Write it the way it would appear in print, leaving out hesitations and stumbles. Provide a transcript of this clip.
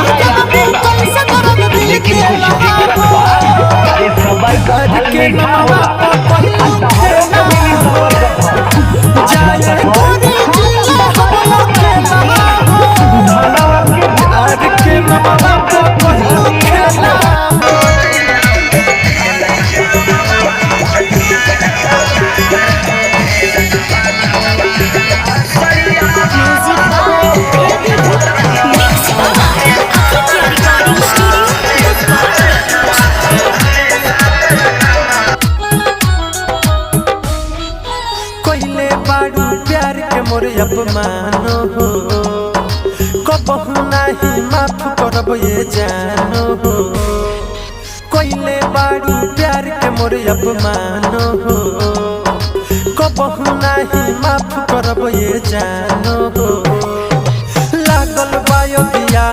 लेकिन कुछ दिक्कत अरे सबर का फल मीठा होगा मेरी सबर का प्यार के मोर अपमानो हो कबहू नहीं माफ करब ये जानो हो कोइले बाड़ी प्यार के मोर अपमानो हो कबहू नहीं माफ करब ये जानो हो लागल बायो दिया।